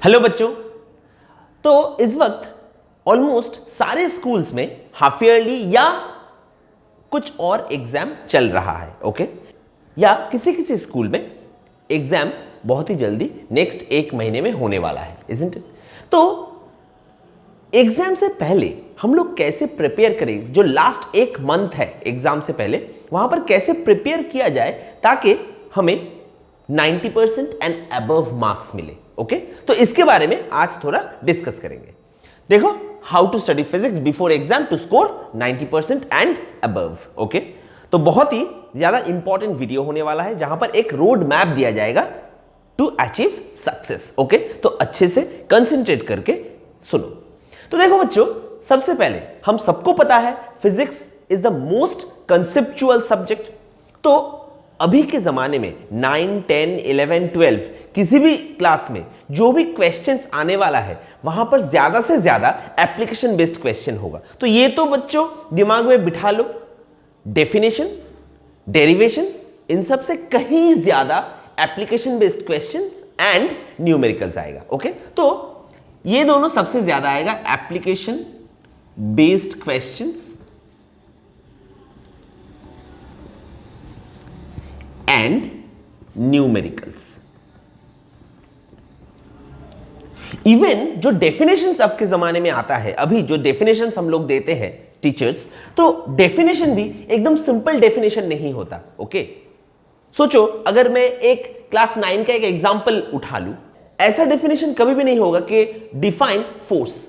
Hello बच्चों। तो इस वक्त ऑलमोस्ट सारे स्कूल्स में हाफ ईयरली या कुछ और एग्जाम चल रहा है, ओके। या किसी किसी स्कूल में एग्जाम बहुत ही जल्दी नेक्स्ट एक महीने में होने वाला है, इजंट इट। तो एग्जाम से पहले हम लोग कैसे प्रिपेयर करें, जो लास्ट एक मंथ है एग्जाम से पहले, वहां पर कैसे प्रिपेयर किया जाए ताकि हमें 90% एंड अबव मार्क्स मिले, ओके। तो इसके बारे में आज थोड़ा डिस्कस करेंगे। देखो, how to study physics before exam to score 90% and above, okay. तो बहुत ही ज्यादा इंपॉर्टेंट वीडियो होने वाला है जहां पर एक रोड मैप दिया जाएगा टू अचीव सक्सेस, ओके। तो अच्छे से कंसंट्रेट करके सुनो। तो देखो बच्चों, सबसे पहले हम सबको पता है physics is the most conceptual subject. तो अभी के जमाने में 9, 10, 11, 12 किसी भी क्लास में जो भी क्वेश्चंस आने वाला है वहां पर ज्यादा से ज्यादा एप्लीकेशन बेस्ड क्वेश्चन होगा। तो ये तो बच्चों दिमाग में बिठा लो, डेफिनेशन, डेरिवेशन, इन सब से कहीं ज्यादा application based questions and numericals आएगा, ओके। तो ये दोनों सबसे ज्यादा आएगा, application based questions and numericals. Even जो डेफिनेशंस अब के जमाने में आता है, अभी जो डेफिनेशंस हम लोग देते हैं टीचर्स, तो डेफिनेशन भी एकदम सिंपल डेफिनेशन नहीं होता, ओके। सोचो, अगर मैं एक क्लास 9 का एक एग्जांपल उठा लूं, ऐसा डेफिनेशन कभी भी नहीं होगा कि डिफाइन फोर्स,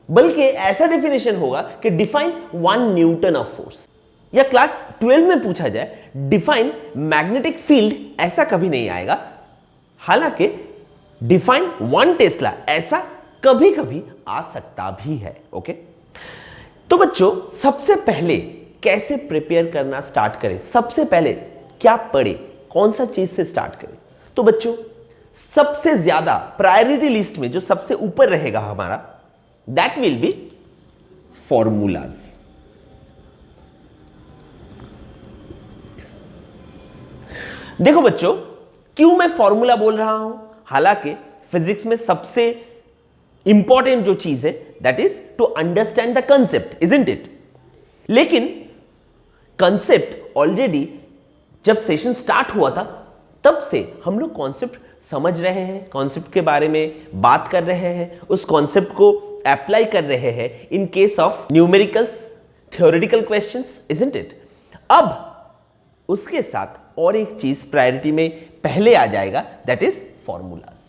बल्कि ऐसा डेफिनेशन होगा कि डिफाइन 1 न्यूटन ऑफ फोर्स। या क्लास 12 में पूछा जाए डिफाइन मैग्नेटिक फील्ड, ऐसा कभी नहीं आएगा। हालांकि डिफाइन 1 टेस्ला ऐसा कभी कभी आ सकता भी है, ओके। तो बच्चों, सबसे पहले कैसे प्रिपेयर करना स्टार्ट करें, सबसे पहले क्या पढ़े, कौन सा चीज से स्टार्ट करें। तो बच्चों, सबसे ज्यादा प्रायोरिटी लिस्ट में जो सबसे ऊपर रहेगा हमारा, दैट विल बी फॉर्मूलाज। देखो बच्चों, क्यों मैं फॉर्मूला बोल रहा हूं, हालांकि फिजिक्स में सबसे इंपॉर्टेंट जो चीज है that is to understand the concept, isn't it. लेकिन कंसेप्ट ऑलरेडी जब सेशन स्टार्ट हुआ था तब से हम लोग कॉन्सेप्ट समझ रहे हैं, कॉन्सेप्ट के बारे में बात कर रहे हैं, उस कॉन्सेप्ट को अप्लाई कर रहे हैं इन case of numericals, theoretical questions, isn't it. अब उसके साथ और एक चीज प्रायोरिटी में पहले आ जाएगा, दैट इज फॉर्मूलाज।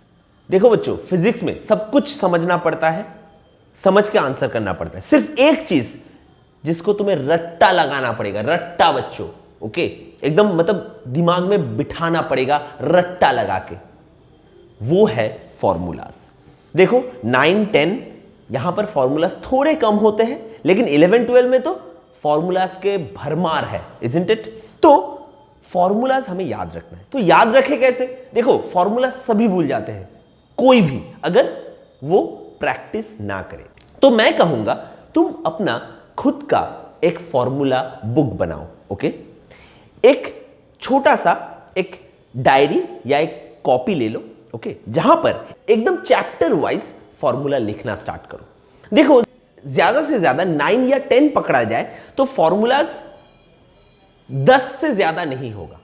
देखो बच्चों, फिजिक्स में सब कुछ समझना पड़ता है, समझ के आंसर करना पड़ता है। सिर्फ एक चीज जिसको तुम्हें रट्टा लगाना पड़ेगा, रट्टा बच्चों, ओके, एकदम मतलब दिमाग में बिठाना पड़ेगा रट्टा लगा के, वो है फॉर्मूलाज। देखो 9, 10 यहां पर फॉर्मूलाज थोड़े कम होते हैं, लेकिन 11, 12 में तो फॉर्मूलाज के भरमार है, इजंट इट। तो फॉर्मूलाज हमें याद रखना है। तो याद रखे कैसे? देखो, फॉर्मूला सभी भूल जाते हैं, कोई भी, अगर वो प्रैक्टिस ना करे। तो मैं कहूंगा तुम अपना खुद का एक फॉर्मूला बुक बनाओ, ओके। एक छोटा सा एक डायरी या एक कॉपी ले लो, ओके, जहां पर एकदम चैप्टर वाइज फॉर्मूला लिखना स्टार्ट करो। देखो, ज्यादा से ज्यादा 9 या 10 पकड़ा जाए तो फॉर्मूलाज 10 से ज्यादा नहीं होगा,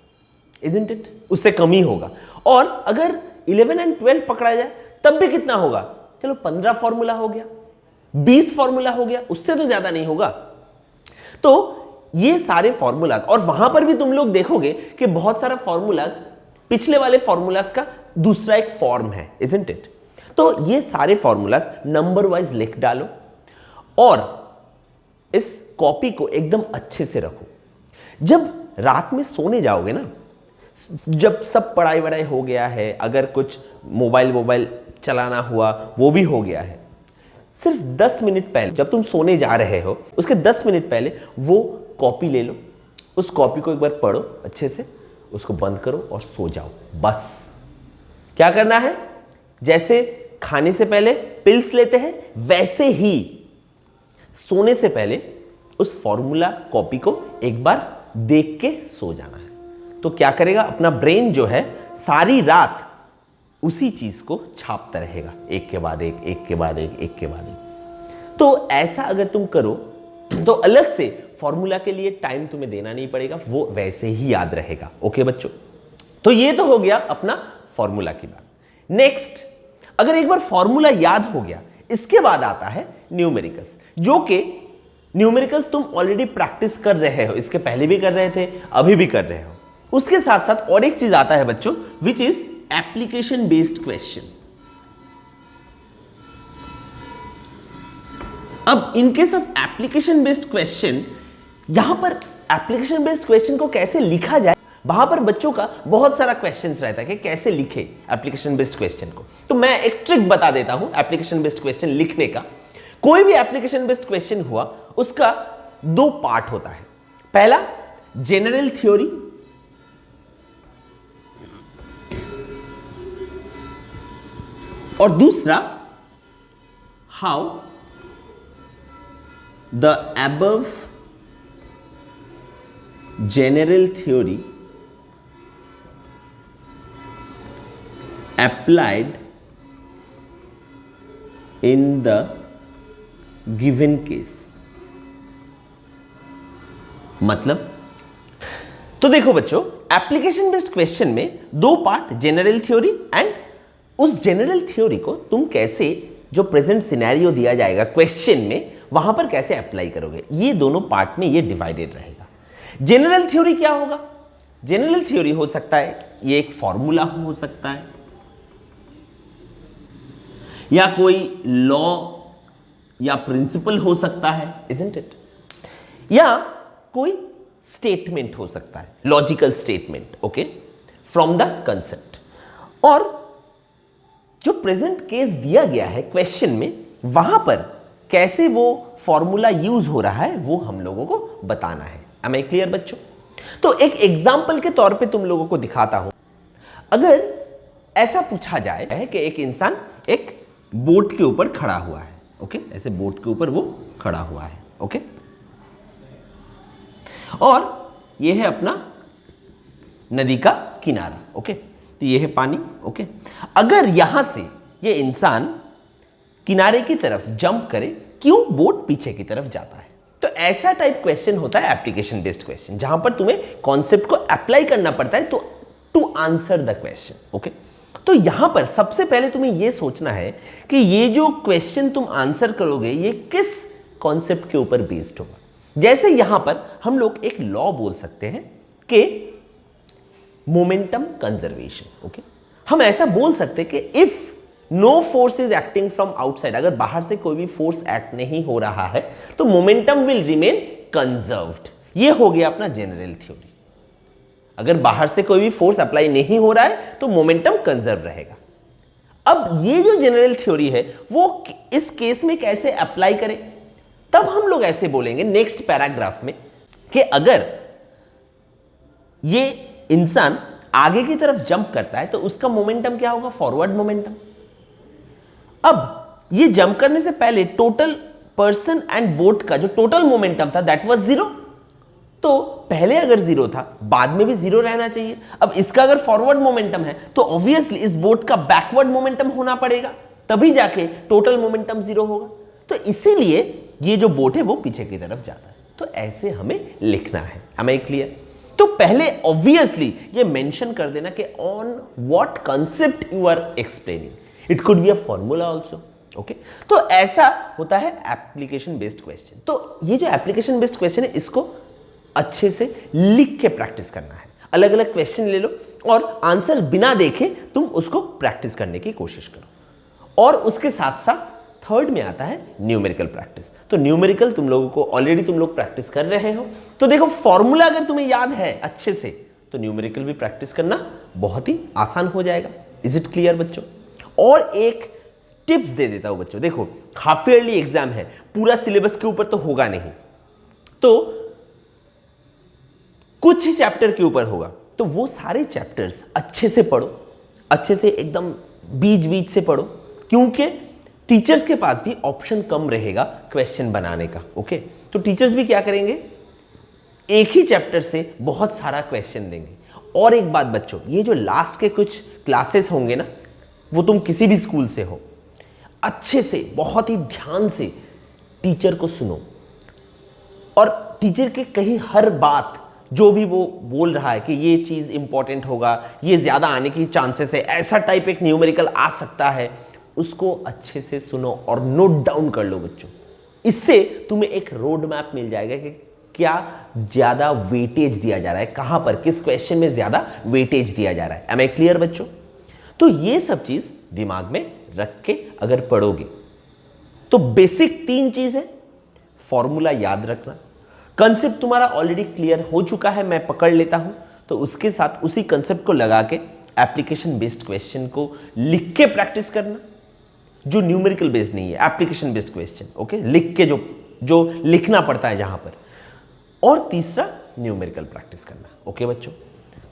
इजंट इट, उससे कम ही होगा। और अगर 11 एंड 12 पकड़ा जाए तब भी कितना होगा, चलो 15 फॉर्मूला हो गया, 20 फॉर्मूला हो गया, उससे तो ज्यादा नहीं होगा। तो ये सारे फॉर्मूलाज, और वहां पर भी तुम लोग देखोगे कि बहुत सारा फॉर्मूलाज पिछले वाले फॉर्मूलाज का दूसरा एक फॉर्म है, इजंट इट। तो ये सारे फॉर्मूलाज नंबर वाइज लिख डालो और इस कॉपी को एकदम अच्छे से रखो। जब रात में सोने जाओगे ना, जब सब पढ़ाई वढ़ाई हो गया है, अगर कुछ मोबाइल चलाना हुआ वो भी हो गया है, सिर्फ 10 मिनट पहले जब तुम सोने जा रहे हो, उसके 10 मिनट पहले वो कॉपी ले लो, उस कॉपी को एक बार पढ़ो अच्छे से, उसको बंद करो और सो जाओ। बस क्या करना है, जैसे खाने से पहले पिल्स लेते हैं वैसे ही सोने से पहले उस फॉर्मूला कॉपी को एक बार देख के सो जाना है। तो क्या करेगा, अपना ब्रेन जो है सारी रात उसी चीज को छापता रहेगा, एक के बाद एक, एक के बाद एक, एक के बाद एक। तो ऐसा अगर तुम करो तो अलग से फॉर्मूला के लिए टाइम तुम्हें देना नहीं पड़ेगा, वो वैसे ही याद रहेगा। ओके बच्चों, तो ये तो हो गया अपना फॉर्मूला की बात। नेक्स्ट, अगर एक बार फॉर्मूला याद हो गया, इसके बाद आता है न्यूमेरिकल्स, जो कि न्यूमेरिकल्स तुम ऑलरेडी प्रैक्टिस कर रहे हो, इसके पहले भी कर रहे थे, अभी भी कर रहे हो। उसके साथ साथ और एक चीज आता है बच्चों, which is application based question. अब in case of application based question, यहां पर एप्लीकेशन बेस्ड क्वेश्चन को कैसे लिखा जाए, वहां पर बच्चों का बहुत सारा क्वेश्चंस रहता है कि कैसे लिखे एप्लीकेशन बेस्ड क्वेश्चन को। तो मैं एक ट्रिक बता देता हूं एप्लीकेशन बेस्ड क्वेश्चन लिखने का। कोई भी एप्लीकेशन बेस्ड क्वेश्चन हुआ, उसका दो पार्ट होता है। पहला जनरल थ्योरी, और दूसरा how the above general theory applied in the given case। मतलब, तो देखो बच्चों, एप्लीकेशन बेस्ड क्वेश्चन में दो पार्ट, जनरल थ्योरी एंड उस जनरल थ्योरी को तुम कैसे, जो प्रेजेंट सिनेरियो दिया जाएगा क्वेश्चन में, वहां पर कैसे अप्लाई करोगे, ये दोनों पार्ट में ये डिवाइडेड रहेगा। जनरल थ्योरी क्या होगा? जनरल थ्योरी हो सकता है ये एक फॉर्मूला हो सकता है, या कोई लॉ या प्रिंसिपल हो सकता है, इजंट इट, या कोई स्टेटमेंट हो सकता है, logical statement, okay, from the concept. और जो प्रेजेंट केस दिया गया है क्वेश्चन में, वहां पर कैसे वो फॉर्मूला यूज हो रहा है, वो हम लोगों को बताना है। एम आई क्लियर बच्चों? तो एक एग्जाम्पल के तौर पे तुम लोगों को दिखाता हूं। अगर ऐसा पूछा जाए कि एक इंसान एक बोट के ऊपर खड़ा हुआ है, ओके, ऐसे बोट के ऊपर वो खड़ा हुआ है, ओके, और ये है अपना नदी का किनारा, ओके, तो ये है पानी, ओके। अगर यहां से ये इंसान किनारे की तरफ जंप करे, क्यों बोट पीछे की तरफ जाता है? तो ऐसा टाइप क्वेश्चन होता है एप्लीकेशन बेस्ड क्वेश्चन, जहां पर तुम्हें कॉन्सेप्ट को अप्लाई करना पड़ता है to answer the question, okay. तो यहां पर सबसे पहले तुम्हें यह सोचना है कि ये जो क्वेश्चन तुम आंसर करोगे, ये किस कॉन्सेप्ट के ऊपर बेस्ड होगा। जैसे यहां पर हम लोग एक लॉ बोल सकते हैं कि मोमेंटम कंजर्वेशन, ओके। हम ऐसा बोल सकते हैं कि if no force is acting from outside, अगर बाहर से कोई भी फोर्स एक्ट नहीं हो रहा है, तो मोमेंटम विल रिमेन कंजर्व्ड। ये हो गया अपना जनरल थ्योरी। अगर बाहर से कोई भी फोर्स अप्लाई नहीं हो रहा है तो मोमेंटम कंजर्व रहेगा। अब ये जो जनरल थ्योरी है वो इस केस में कैसे अप्लाई करें, तब हम लोग ऐसे बोलेंगे नेक्स्ट पैराग्राफ में कि अगर ये इंसान आगे की तरफ जंप करता है तो उसका मोमेंटम क्या होगा? Forward momentum. अब ये जंप करने से पहले टोटल पर्सन एंड बोट का जो टोटल मोमेंटम था दैट वाज जीरो। तो पहले अगर जीरो था, बाद में भी जीरो रहना चाहिए। अब इसका अगर फॉरवर्ड मोमेंटम है तो ऑब्वियसली इस बोट का बैकवर्ड मोमेंटम होना पड़ेगा, तभी जाके टोटल मोमेंटम जीरो होगा। तो इसीलिए ये जो बोट है वो पीछे की तरफ जाता है। तो ऐसे हमें लिखना है। Am I clear? तो पहले ऑब्वियसली ये मेंशन कर देना कि on what concept you are explaining. It could be a formula also, okay. तो ऐसा होता है एप्लीकेशन बेस्ड क्वेश्चन। तो ये जो एप्लीकेशन बेस्ड क्वेश्चन है, इसको अच्छे से लिख के प्रैक्टिस करना है। अलग अलग क्वेश्चन ले लो और आंसर बिना देखे तुम उसको प्रैक्टिस करने की कोशिश करो। और उसके साथ साथ थर्ड में आता है न्यूमेरिकल प्रैक्टिस। तो न्यूमेरिकल तुम लोगों को ऑलरेडी तुम लोग प्रैक्टिस कर रहे हो, तो देखो फॉर्मूला अगर तुम्हें याद है अच्छे से तो न्यूमेरिकल भी प्रैक्टिस करना बहुत ही आसान हो जाएगा। इज इट क्लियर बच्चों? और एक टिप्स दे देता हूं बच्चों। देखो हाफ ईयरली एग्जाम है, पूरा सिलेबस के ऊपर तो होगा नहीं, तो कुछ ही चैप्टर के ऊपर होगा। तो वो सारे चैप्टर्स अच्छे से पढ़ो, अच्छे से एकदम बीच बीच से पढ़ो, क्योंकि टीचर्स के पास भी ऑप्शन कम रहेगा क्वेश्चन बनाने का, ओके। तो टीचर्स भी क्या करेंगे, एक ही चैप्टर से बहुत सारा क्वेश्चन देंगे। और एक बात बच्चों, ये जो लास्ट के कुछ क्लासेस होंगे ना, वो तुम किसी भी स्कूल से हो, अच्छे से बहुत ही ध्यान से टीचर को सुनो और टीचर के कहीं हर बात जो भी वो बोल रहा है कि ये चीज इंपॉर्टेंट होगा, ये ज्यादा आने की चांसेस है, ऐसा टाइप एक न्यूमेरिकल आ सकता है, उसको अच्छे से सुनो और नोट डाउन कर लो बच्चों। इससे तुम्हें एक रोड मैप मिल जाएगा कि क्या ज्यादा वेटेज दिया जा रहा है, कहां पर किस क्वेश्चन में ज्यादा वेटेज दिया जा रहा है। एम आई क्लियर बच्चों? तो ये सब चीज दिमाग में रख के अगर पढ़ोगे तो बेसिक 3 चीज है, फॉर्मूला याद रखना, कंसेप्ट तुम्हारा ऑलरेडी क्लियर हो चुका है, मैं पकड़ लेता हूं, तो उसके साथ उसी कंसेप्ट को लगा के एप्लीकेशन बेस्ड क्वेश्चन को लिख के प्रैक्टिस करना, जो न्यूमेरिकल बेस्ड नहीं है, एप्लीकेशन बेस्ड क्वेश्चन, ओके, लिख के जो लिखना पड़ता है जहां पर, और तीसरा न्यूमेरिकल प्रैक्टिस करना। ओके बच्चों,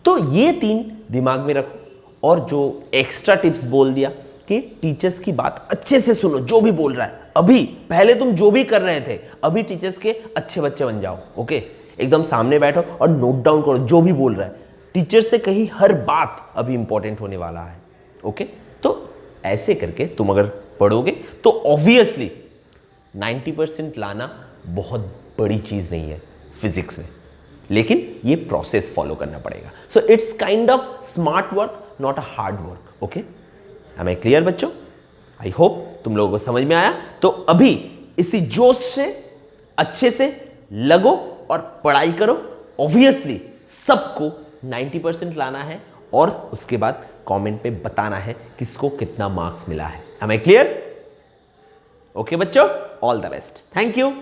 तो ये 3 दिमाग में रखो, और जो एक्स्ट्रा टिप्स बोल दिया कि टीचर्स की बात अच्छे से सुनो, जो भी बोल रहा है अभी, पहले तुम जो भी कर रहे थे अभी टीचर्स के अच्छे बच्चे बन जाओ। ओके, एकदम सामने बैठो और नोट डाउन करो जो भी बोल रहा है, टीचर से कहीं हर बात अभी इंपॉर्टेंट होने वाला है। ओके, तो ऐसे करके तुम अगर पढ़ोगे तो ऑब्वियसली 90% लाना बहुत बड़ी चीज नहीं है फिजिक्स में, लेकिन ये प्रोसेस फॉलो करना पड़ेगा। So it's kind of smart work, not a hard work. Okay, am I clear बच्चों? आई होप तुम लोगों को समझ में आया। तो अभी इसी जोश से अच्छे से लगो और पढ़ाई करो। ऑब्वियसली सबको 90% लाना है और उसके बाद कमेंट पे बताना है किसको कितना मार्क्स मिला है। Am I clear? ओके बच्चों, all the best, thank you.